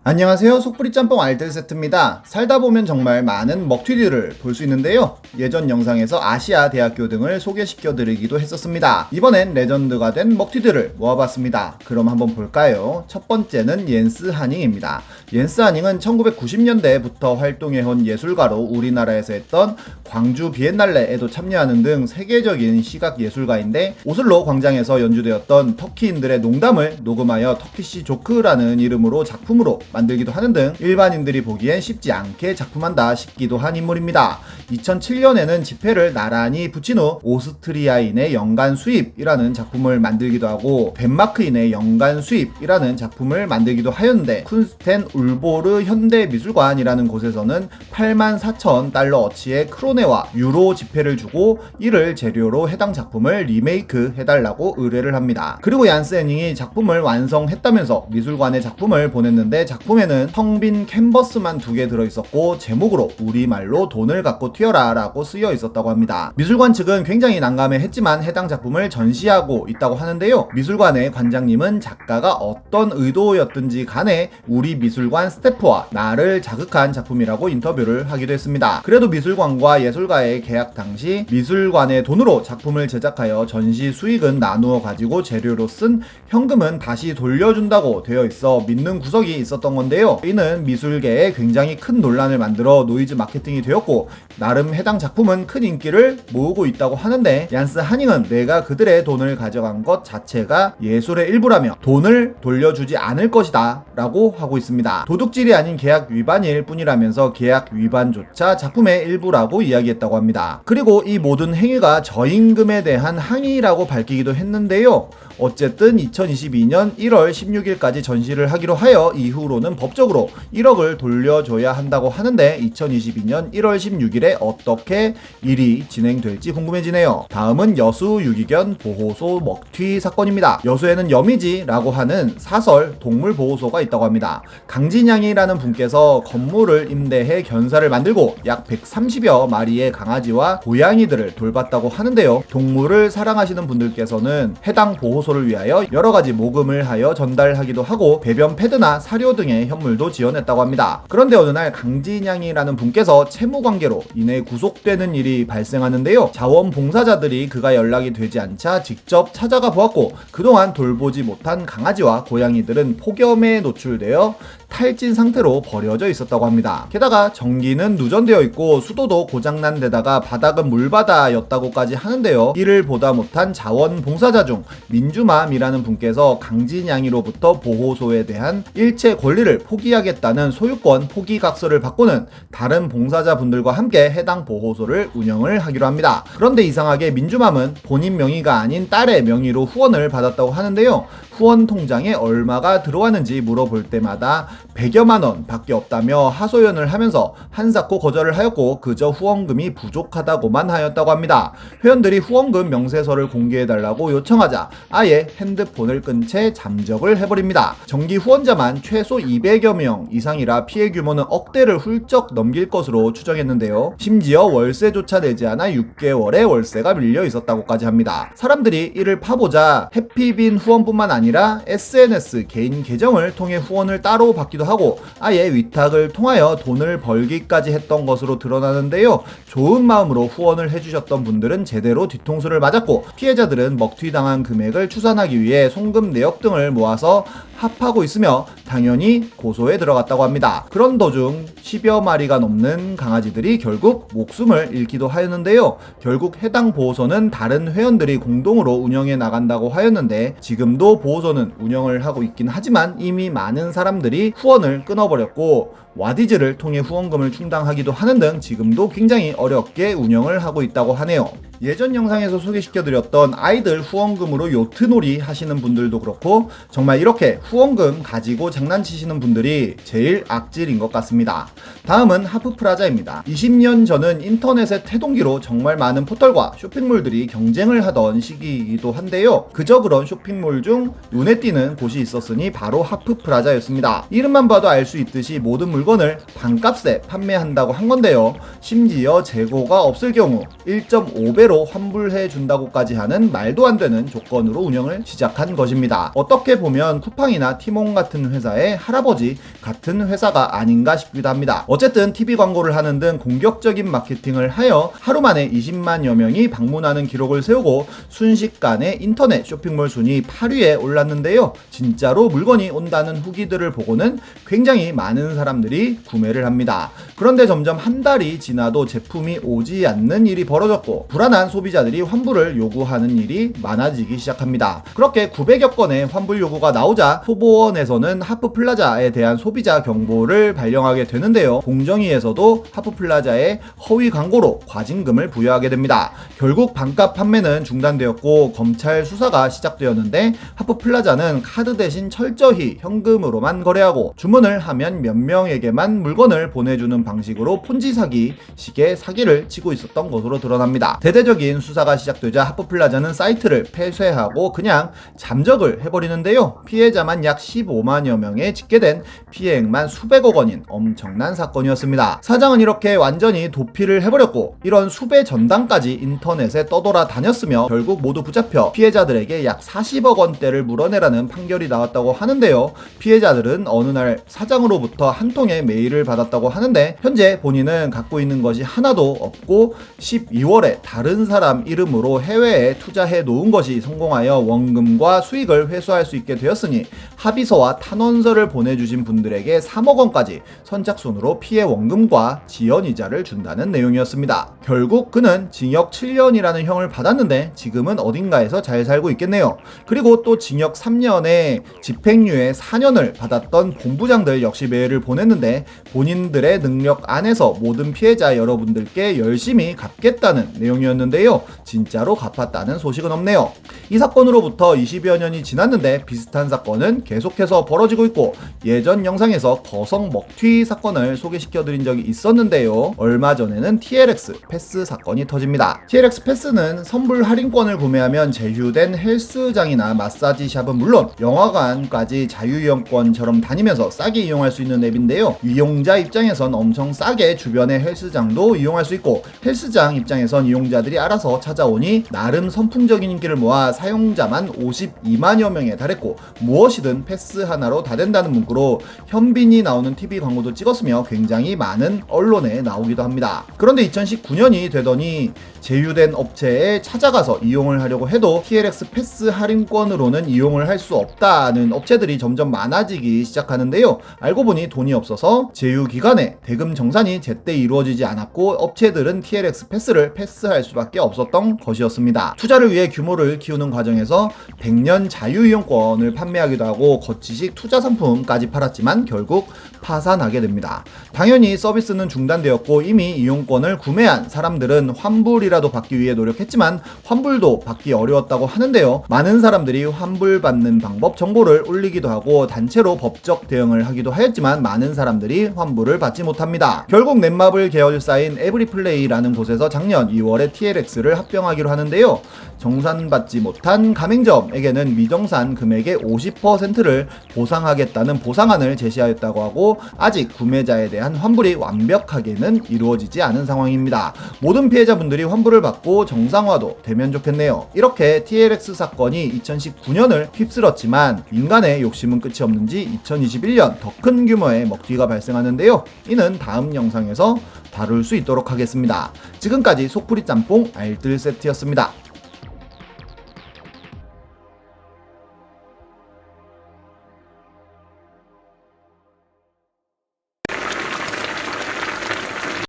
안녕하세요, 속풀이 짬뽕 알뜰 세트입니다. 살다 보면 정말 많은 먹튀들을 볼 수 있는데요, 예전 영상에서 아시아 대학교 등을 소개시켜 드리기도 했었습니다. 이번엔 레전드가 된 먹튀들을 모아봤습니다. 그럼 한번 볼까요? 첫 번째는 옌스 하닝입니다. 옌스 하닝은 1990년대부터 활동해온 예술가로 우리나라에서 했던 광주 비엔날레에도 참여하는 등 세계적인 시각 예술가인데, 오슬로 광장에서 연주되었던 터키인들의 농담을 녹음하여 터키시 조크라는 이름으로 작품으로 만들기도 하는 등 일반인들이 보기엔 쉽지 않게 작품한다 싶기도 한 인물입니다. 2007년에는 지폐를 나란히 붙인 후 오스트리아인의 연간 수입이라는 작품을 만들기도 하고 덴마크인의 연간 수입이라는 작품을 만들기도 하였는데, 쿤스텐 울보르 현대미술관이라는 곳에서는 84,000달러어치의 크로네와 유로 지폐를 주고 이를 재료로 해당 작품을 리메이크 해달라고 의뢰를 합니다. 그리고 얀스 해닝이 작품을 완성했다면서 미술관에 작품을 보냈는데, 작품에는 텅 빈 캔버스만 2개 들어있었고 제목으로 우리말로 돈을 갖고 튀어라 라고 쓰여 있었다고 합니다. 미술관 측은 굉장히 난감해 했지만 해당 작품을 전시하고 있다고 하는데요, 미술관의 관장님은 작가가 어떤 의도였든지 간에 우리 미술관 스태프와 나를 자극한 작품이라고 인터뷰를 하기도 했습니다. 그래도 미술관과 예술가의 계약 당시 미술관의 돈으로 작품을 제작하여 전시 수익은 나누어 가지고 재료로 쓴 현금은 다시 돌려준다고 되어 있어 믿는 구석이 있었던 건데요, 이는 미술계에 굉장히 큰 논란을 만들어 노이즈 마케팅이 되었고 나름 해당 작품은 큰 인기를 모으고 있다고 하는데, 얀스 하닝은 내가 그들의 돈을 가져간 것 자체가 예술의 일부라며 돈을 돌려주지 않을 것이다 라고 하고 있습니다. 도둑질이 아닌 계약 위반일 뿐이라면서 계약 위반조차 작품의 일부라고 이야기했다고 합니다. 그리고 이 모든 행위가 저임금에 대한 항의라고 밝히기도 했는데요, 어쨌든 2022년 1월 16일까지 전시를 하기로 하여 이후로는 법적으로 1억을 돌려줘야 한다고 하는데, 2022년 1월 16일에 어떻게 일이 진행될지 궁금해지네요. 다음은 여수 유기견 보호소 먹튀 사건입니다. 여수에는 여미지라고 하는 사설 동물보호소가 있다고 합니다. 강진양이라는 분께서 건물을 임대해 견사를 만들고 약 130여 마리의 강아지와 고양이들을 돌봤다고 하는데요, 동물을 사랑하시는 분들께서는 해당 보호소를 위하여 여러가지 모금을 하여 전달하기도 하고 배변 패드나 사료 등의 현물도 지원했다고 합니다. 그런데 어느 날 강진양이라는 분께서 채무관계로 인해 구속되는 일이 발생하는데요, 자원봉사자들이 그가 연락이 되지 않자 직접 찾아가 보았고 그동안 돌보지 못한 강아지와 고양이들은 폭염에 노출되어 탈진 상태로 버려져 있었다고 합니다. 게다가 전기는 누전되어 있고 수도도 고장난 데다가 바닥은 물바다였다고까지 하는데요, 이를 보다 못한 자원봉사자 중 민주맘이라는 분께서 강진양이로부터 보호소에 대한 일체 권리를 포기하겠다는 소유권 포기각서를 받고는 다른 봉사자분들과 함께 해당 보호소를 운영을 하기로 합니다. 그런데 이상하게 민주맘은 본인 명의가 아닌 딸의 명의로 후원을 받았다고 하는데요, 후원 통장에 얼마가 들어왔는지 물어볼 때마다 100여만 원 밖에 없다며 하소연을 하면서 한사코 거절을 하였고 그저 후원금이 부족하다고만 하였다고 합니다. 회원들이 후원금 명세서를 공개해달라고 요청하자 아예 핸드폰을 끈 채 잠적을 해버립니다. 정기 후원자만 최소 200여 명 이상이라 피해 규모는 억대를 훌쩍 넘길 것으로 추정했는데요, 심지어 월세조차 내지 않아 6개월의 월세가 밀려 있었다고까지 합니다. 사람들이 이를 파보자 해피빈 후원뿐만 아니라 SNS 개인 계정을 통해 후원을 따로 받기도 하고 아예 위탁을 통하여 돈을 벌기까지 했던 것으로 드러나는데요, 좋은 마음으로 후원을 해주셨던 분들은 제대로 뒤통수를 맞았고 피해자들은 먹튀당한 금액을 추산하기 위해 송금 내역 등을 모아서 합하고 있으며 당연히 고소에 들어갔다고 합니다. 그런 도중 10여 마리가 넘는 강아지들이 결국 목숨을 잃기도 하였는데요, 결국 해당 보호소는 다른 회원들이 공동으로 운영해 나간다고 하였는데 지금도 보호소는 운영을 하고 있긴 하지만 이미 많은 사람들이 후원을 끊어버렸고 와디즈를 통해 후원금을 충당하기도 하는 등 지금도 굉장히 어렵게 운영을 하고 있다고 하네요. 예전 영상에서 소개시켜드렸던 아이들 후원금으로 요트놀이 하시는 분들도 그렇고 정말 이렇게 후원금 가지고 장난치시는 분들이 제일 악질인 것 같습니다. 다음은 하프프라자입니다. 20년 전은 인터넷의 태동기로 정말 많은 포털과 쇼핑몰들이 경쟁을 하던 시기이기도 한데요, 그저 그런 쇼핑몰 중 눈에 띄는 곳이 있었으니 바로 하프프라자였습니다. 이름만 봐도 알 수 있듯이 모든 물건을 반값에 판매한다고 한 건데요, 심지어 재고가 없을 경우 1.5배로 환불해 준다고까지 하는 말도 안 되는 조건으로 운영을 시작한 것입니다. 어떻게 보면 쿠팡이 삼성이나 티몬 같은 회사의 할아버지 같은 회사가 아닌가 싶기도 합니다. 어쨌든 TV 광고를 하는 등 공격적인 마케팅을 하여 하루 만에 20만여 명이 방문하는 기록을 세우고 순식간에 인터넷 쇼핑몰 순위 8위에 올랐는데요. 진짜로 물건이 온다는 후기들을 보고는 굉장히 많은 사람들이 구매를 합니다. 그런데 점점 한 달이 지나도 제품이 오지 않는 일이 벌어졌고 불안한 소비자들이 환불을 요구하는 일이 많아지기 시작합니다. 그렇게 900여 건의 환불 요구가 나오자 소보원에서는 하프플라자에 대한 소비자 경보를 발령하게 되는데요. 공정위에서도 하프플라자에 허위 광고로 과징금을 부여하게 됩니다. 결국 반값 판매는 중단되었고 검찰 수사가 시작되었는데 하프플라자는 카드 대신 철저히 현금으로만 거래하고 주문을 하면 몇 명에게만 물건을 보내주는 방식으로 폰지 사기 식의 사기를 치고 있었던 것으로 드러납니다. 대대적인 수사가 시작되자 하프플라자는 사이트를 폐쇄하고 그냥 잠적을 해버리는데요. 피해자만 약 15만여 명에 집계된 피해액만 수백억 원인 엄청난 사건이었습니다. 사장은 이렇게 완전히 도피를 해버렸고 이런 수배 전당까지 인터넷에 떠돌아다녔으며 결국 모두 붙잡혀 피해자들에게 약 40억 원대를 물어내라는 판결이 나왔다고 하는데요. 피해자들은 어느 날 사장으로부터 한 통의 메일을 받았다고 하는데 현재 본인은 갖고 있는 것이 하나도 없고 12월에 다른 사람 이름으로 해외에 투자해 놓은 것이 성공하여 원금과 수익을 회수할 수 있게 되었으니 합의서와 탄원서를 보내주신 분들에게 3억 원까지 선착순으로 피해 원금과 지연이자를 준다는 내용이었습니다. 결국 그는 징역 7년이라는 형을 받았는데 지금은 어딘가에서 잘 살고 있겠네요. 그리고 또 징역 3년에 집행유예 4년을 받았던 본부장들 역시 메일을 보냈는데 본인들의 능력 안에서 모든 피해자 여러분들께 열심히 갚겠다는 내용이었는데요. 진짜로 갚았다는 소식은 없네요. 이 사건으로부터 20여 년이 지났는데 비슷한 사건은 계속해서 벌어지고 있고 예전 영상에서 거성 먹튀 사건을 소개시켜드린 적이 있었는데요. 얼마 전에는 TLX 패스 사건이 터집니다. TLX 패스는 선불 할인권을 구매하면 제휴된 헬스장이나 마사지샵은 물론 영화관까지 자유이용권처럼 다니면서 싸게 이용할 수 있는 앱인데요. 이용자 입장에선 엄청 싸게 주변의 헬스장도 이용할 수 있고 헬스장 입장에선 이용자들이 알아서 찾아오니 나름 선풍적인 인기를 모아 사용자만 52만여 명에 달했고 무엇이든 패스 하나로 다 된다는 문구로 현빈이 나오는 TV 광고도 찍었으며 굉장히 많은 언론에 나오기도 합니다. 그런데 2019년이 되더니 제휴된 업체에 찾아가서 이용을 하려고 해도 TLX 패스 할인권으로는 이용을 할 수 없다는 업체들이 점점 많아지기 시작하는데요. 알고 보니 돈이 없어서 제휴 기간에 대금 정산이 제때 이루어지지 않았고 업체들은 TLX 패스를 패스할 수밖에 없었던 것이었습니다. 투자를 위해 규모를 키우는 과정에서 100년 자유이용권을 판매하기도 하고 거치식 투자 상품까지 팔았지만 결국 파산하게 됩니다. 당연히 서비스는 중단되었고 이미 이용권을 구매한 사람들은 환불이라도 받기 위해 노력했지만 환불도 받기 어려웠다고 하는데요. 많은 사람들이 환불받는 방법 정보를 올리기도 하고 단체로 법적 대응을 하기도 하였지만 많은 사람들이 환불을 받지 못합니다. 결국 넷마블 계열사인 에브리플레이라는 곳에서 작년 2월에 TLX를 합병하기로 하는데요. 정산받지 못한 가맹점에게는 미정산 금액의 50%를 보상하겠다는 보상안을 제시하였다고 하고 아직 구매자에 대한 환불이 완벽하게는 이루어지지 않은 상황입니다. 모든 피해자분들이 환불을 받고 정상화도 되면 좋겠네요. 이렇게 TLX 사건이 2019년을 휩쓸었지만 인간의 욕심은 끝이 없는지 2021년 더 큰 규모의 먹튀가 발생하는데요. 이는 다음 영상에서 다룰 수 있도록 하겠습니다. 지금까지 속풀이 짬뽕 알뜰 세트였습니다.